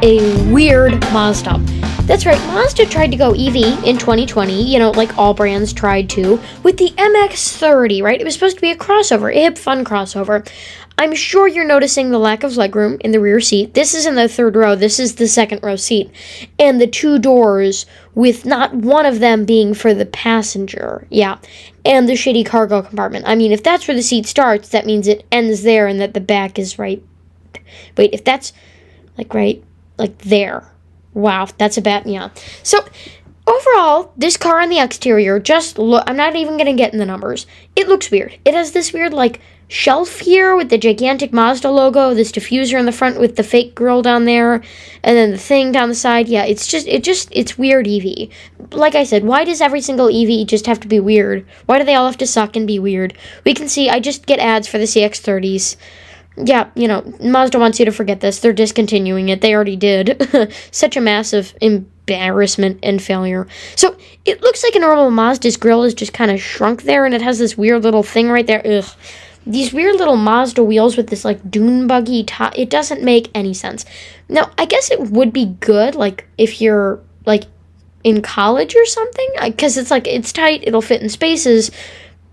a weird Mazda. That's right, Mazda tried to go EV in 2020, like all brands tried to, with the MX-30, right? It was supposed to be a crossover, a hip, fun crossover. I'm sure you're noticing the lack of legroom in the rear seat. This is in the third row. This is the second row seat. And the two doors with not one of them being for the passenger. Yeah. And the shitty cargo compartment. I mean, if that's where the seat starts, that means it ends there and that the back is right. Wait, if that's right there. Wow, that's a bad, yeah. So, overall, this car on the exterior, I'm not even going to get in the numbers. It looks weird. It has this weird, shelf here with the gigantic Mazda logo, this diffuser in the front with the fake grille down there, and then the thing down the side. Yeah, it's weird EV. Like I said, why does every single EV just have to be weird? Why do they all have to suck and be weird? We can see, I just get ads for the CX-30s. Yeah, Mazda wants you to forget this. They're discontinuing it. They already did. Such a massive embarrassment and failure. So, it looks like a normal Mazda's grille is just kind of shrunk there, and it has this weird little thing right there. Ugh. These weird little Mazda wheels with this, dune buggy top. It doesn't make any sense. Now, I guess it would be good, if you're, in college or something. Because it's tight, it'll fit in spaces.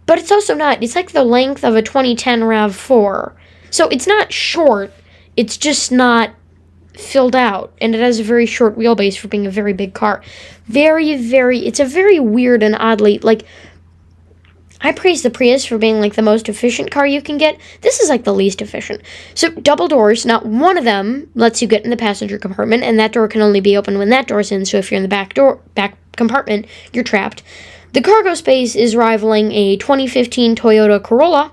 But it's also not. It's the length of a 2010 RAV4. So it's not short, it's just not filled out, and it has a very short wheelbase for being a very big car. It's a very weird and oddly, I praise the Prius for being, the most efficient car you can get. This is, the least efficient. So, double doors, not one of them lets you get in the passenger compartment, and that door can only be open when that door's in, so if you're in the back compartment, you're trapped. The cargo space is rivaling a 2015 Toyota Corolla,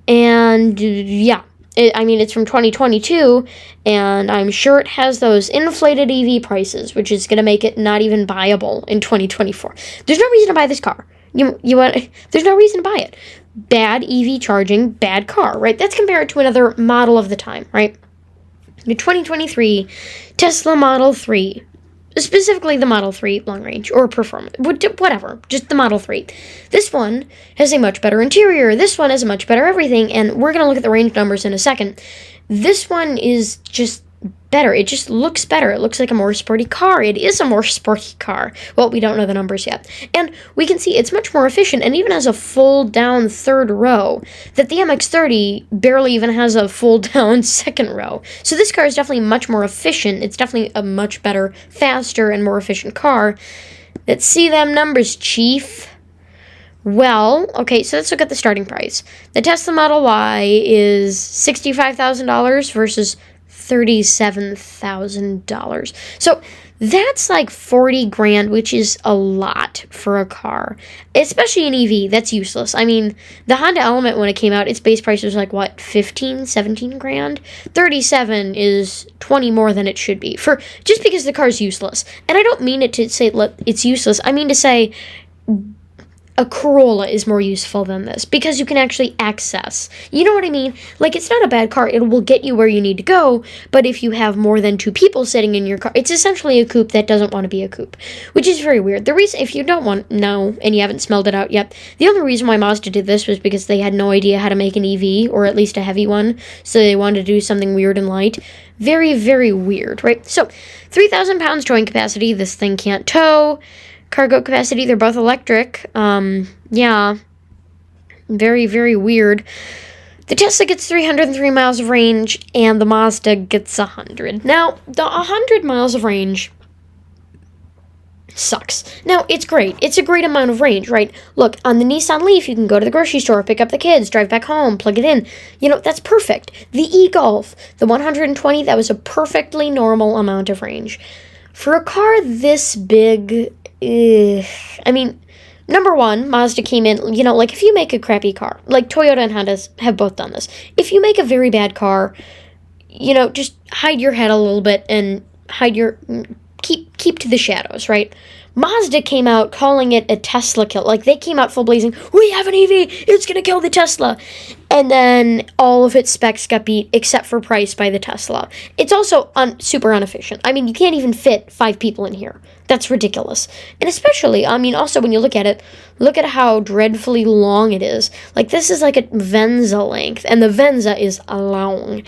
and, yeah. It's from 2022, and I'm sure it has those inflated EV prices, which is going to make it not even buyable in 2024. There's no reason to buy this car. There's no reason to buy it. Bad EV charging, bad car, right? That's compared to another model of the time, right? The 2023 Tesla Model 3. Specifically the Model 3 long range, or performance, whatever, just the Model 3. This one has a much better interior, this one has a much better everything, and we're going to look at the range numbers in a second. This one is just better, it just looks better, it looks like a more sporty car, it is a more sporty car. Well, we don't know the numbers yet. And we can see it's much more efficient, and even has a fold-down third row, that the MX-30 barely even has a fold-down second row. So this car is definitely much more efficient, it's definitely a much better, faster, and more efficient car. Let's see them numbers, Chief. Well, okay, so let's look at the starting price. The Tesla Model Y is $65,000 versus $37,000. So that's $40,000, which is a lot for a car, especially an EV. That's useless. The Honda Element, when it came out, its base price was 15, 17 grand. 37 is 20 more than it should be just because the car's useless. And I don't mean it to say it's useless. I mean to say a Corolla is more useful than this because you can actually access. You know what I mean? It's not a bad car. It will get you where you need to go, but if you have more than two people sitting in your car, it's essentially a coupe that doesn't want to be a coupe, which is very weird. The reason, if you don't know and you haven't smelled it out yet, the only reason why Mazda did this was because they had no idea how to make an EV, or at least a heavy one, so they wanted to do something weird and light. Very, very weird, right? So, 3,000 pounds towing capacity, this thing can't tow. Cargo capacity, they're both electric. Yeah. Very, very weird. The Tesla gets 303 miles of range, and the Mazda gets 100. Now, the 100 miles of range sucks. Now, it's great. It's a great amount of range, right? Look, on the Nissan Leaf, you can go to the grocery store, pick up the kids, drive back home, plug it in. That's perfect. The e-Golf, the 120, that was a perfectly normal amount of range. For a car this big, number one, Mazda came in, if you make a crappy car, Toyota and Honda have both done this. If you make a very bad car, just hide your head a little bit and keep to the shadows, right? Mazda came out calling it a Tesla kill. They came out full blazing, we have an EV, it's gonna kill the Tesla. And then all of its specs got beat, except for price, by the Tesla. It's also super inefficient. You can't even fit 5 people in here. That's ridiculous. And especially, also when you look at it, look at how dreadfully long it is. This is a Venza length, and the Venza is long.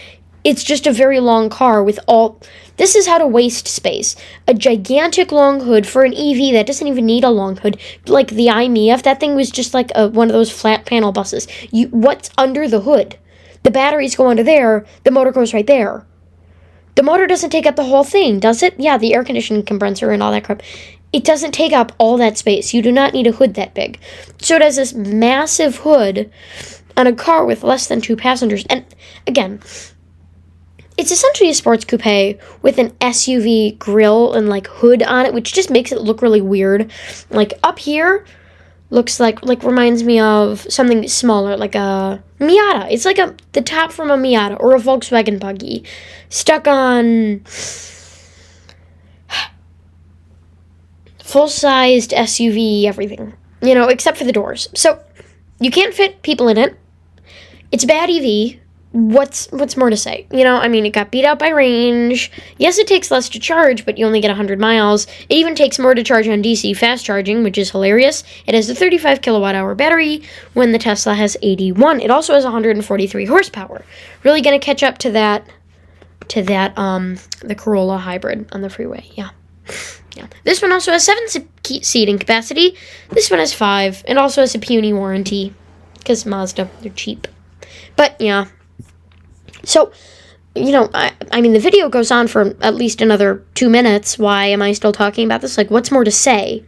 It's just a very long car with all... This is how to waste space. A gigantic long hood for an EV that doesn't even need a long hood. Like the iMe, if that thing was just like one of those flat panel buses. What's under the hood? The batteries go under there. The motor goes right there. The motor doesn't take up the whole thing, does it? Yeah, the air conditioning compressor and all that crap. It doesn't take up all that space. You do not need a hood that big. So it has this massive hood on a car with less than 2 passengers. And again, it's essentially a sports coupe with an SUV grille and like hood on it, which just makes it look really weird. Like up here, looks like reminds me of something smaller, like a Miata. It's like the top from a Miata or a Volkswagen Buggy stuck on full-sized SUV everything, except for the doors. So you can't fit people in it. It's a bad EV. What's more to say? It got beat out by range. Yes, it takes less to charge, but you only get 100 miles. It even takes more to charge on DC fast charging, which is hilarious. It has a 35 kilowatt-hour battery when the Tesla has 81. It also has 143 horsepower. Really going to catch up to that, the Corolla hybrid on the freeway. Yeah. This one also has 7 seating capacity. This one has 5. It also has a puny warranty, because Mazda, they're cheap. But, yeah. So, the video goes on for at least another 2 minutes. Why am I still talking about this? Like, what's more to say?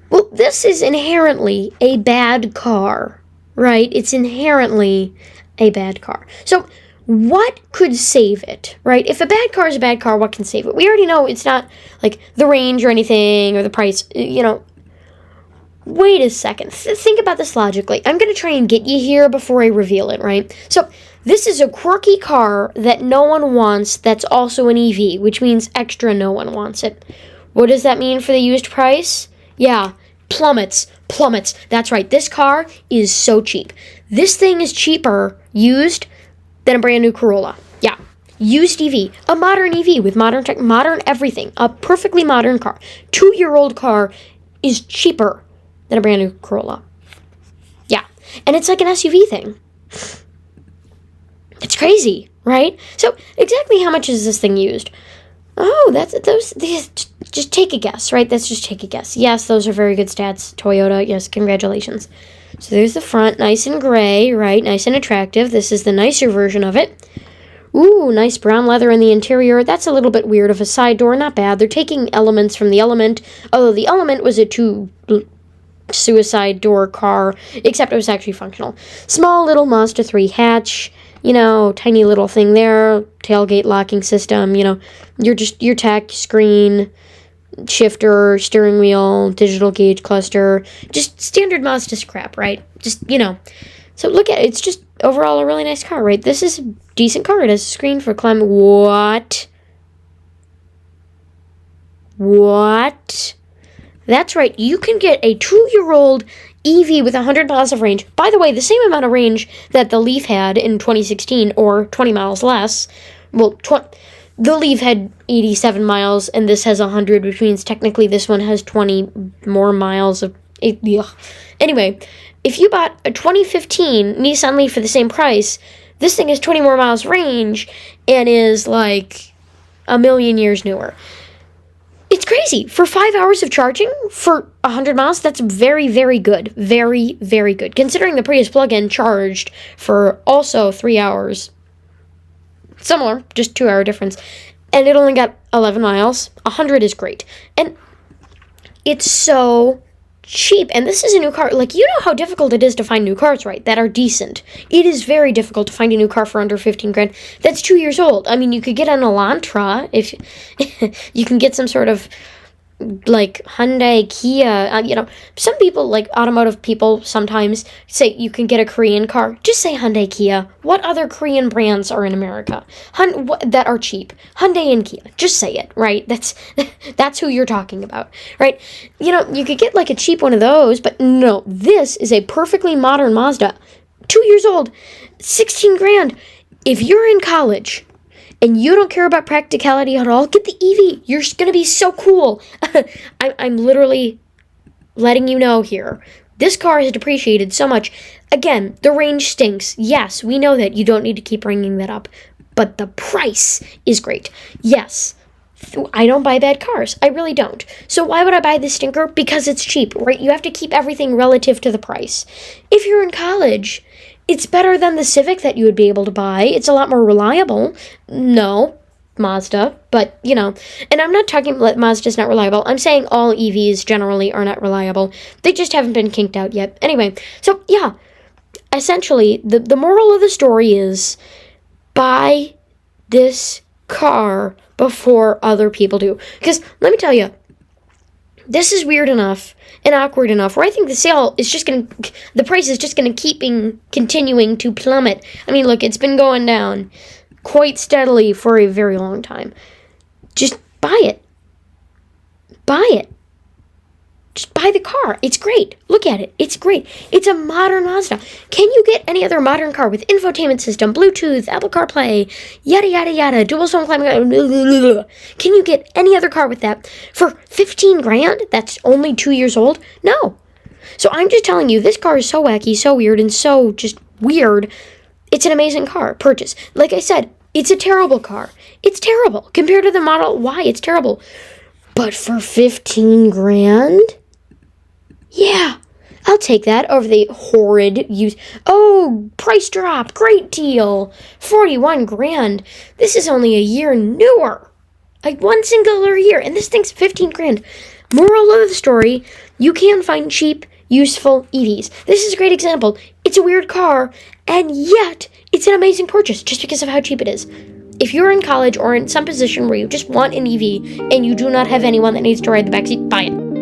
Well, this is inherently a bad car, right? It's inherently a bad car. So, what could save it, right? If a bad car is a bad car, what can save it? We already know it's not, like, the range or anything or the price, Wait a second. Think about this logically. I'm going to try and get you here before I reveal it, right? So, this is a quirky car that no one wants that's also an EV, which means extra no one wants it. What does that mean for the used price? Yeah, plummets. That's right. This car is so cheap. This thing is cheaper used than a brand new Corolla. Yeah. Used EV. A modern EV with modern tech, modern everything. A perfectly modern car. 2-year-old car is cheaper than a brand new Corolla. Yeah. And it's like an SUV thing. It's crazy, right? So, exactly how much is this thing used? Oh, just take a guess, right? That's just take a guess. Yes, those are very good stats. Toyota, yes, congratulations. So there's the front, nice and gray, right? Nice and attractive. This is the nicer version of it. Ooh, nice brown leather in the interior. That's a little bit weird of a side door. Not bad. They're taking elements from the Element, although the Element was a suicide door car, except it was actually functional. Small little Mazda 3 hatch, tiny little thing there, tailgate locking system, your tech screen, shifter, steering wheel, digital gauge cluster, just standard Mazda crap, right? So look at it. It's just overall a really nice car, right? This is a decent car. It has a screen for climate. What? That's right. You can get a 2-year-old EV with 100 miles of range. By the way, the same amount of range that the Leaf had in 2016, or 20 miles less. Well, the Leaf had 87 miles, and this has 100, which means technically this one has 20 more miles of... Anyway, if you bought a 2015 Nissan Leaf for the same price, this thing has 20 more miles range and is like a million years newer. It's crazy. For 5 hours of charging for 100 miles, that's very, very good. Very, very good. Considering the Prius plug-in charged for also 3 hours. Similar, just 2-hour difference. And it only got 11 miles. 100 is great. And it's so cheap. And this is a new car. Like, you know how difficult it is to find new cars, right? That are decent. It is very difficult to find a new car for under 15 grand. That's 2 years old. I mean, you could get an Elantra if you can get some sort of like Hyundai, Kia, some people, like automotive people, sometimes say you can get a Korean car. Just say Hyundai, Kia. What other Korean brands are in America that are cheap? Hyundai and Kia. Just say it, right? That's who you're talking about, right? You could get like a cheap one of those, but no, this is a perfectly modern Mazda. 2 years old, 16 grand. If you're in college and you don't care about practicality at all, get the EV. You're going to be so cool. I'm literally letting you know here. This car has depreciated so much. Again, the range stinks. Yes, we know that. You don't need to keep bringing that up. but the price is great. Yes, I don't buy bad cars. I really don't. So why would I buy this stinker? Because it's cheap, right? You have to keep everything relative to the price. If you're in college, it's better than the Civic that you would be able to buy. It's a lot more reliable. No, Mazda, but, and I'm not talking about Mazda's not reliable. I'm saying all EVs generally are not reliable. They just haven't been kinked out yet. Anyway, so, yeah, essentially, the moral of the story is buy this car before other people do. Because, let me tell you, this is weird enough and awkward enough where I think the price is just going to keep continuing to plummet. I mean, look, it's been going down quite steadily for a very long time. Just buy it. Buy it. Just buy the car. It's great. Look at it. It's great. It's a modern Mazda. Can you get any other modern car with infotainment system, Bluetooth, Apple CarPlay, yada, yada, yada, dual zone climate? Can you get any other car with that for $15,000 that's only 2 years old? No. So I'm just telling you, this car is so wacky, so weird, and so just weird. It's an amazing car. Purchase. Like I said, it's a terrible car. It's terrible. Compared to the Model Y, it's terrible. But for $15,000? Yeah, I'll take that over the horrid use. Oh, price drop, great deal. $41,000. This is only a year newer. Like one singular year, and this thing's $15,000. Moral of the story, you can find cheap, useful EVs. This is a great example. It's a weird car, and yet it's an amazing purchase just because of how cheap it is. If you're in college or in some position where you just want an EV and you do not have anyone that needs to ride the backseat, buy it.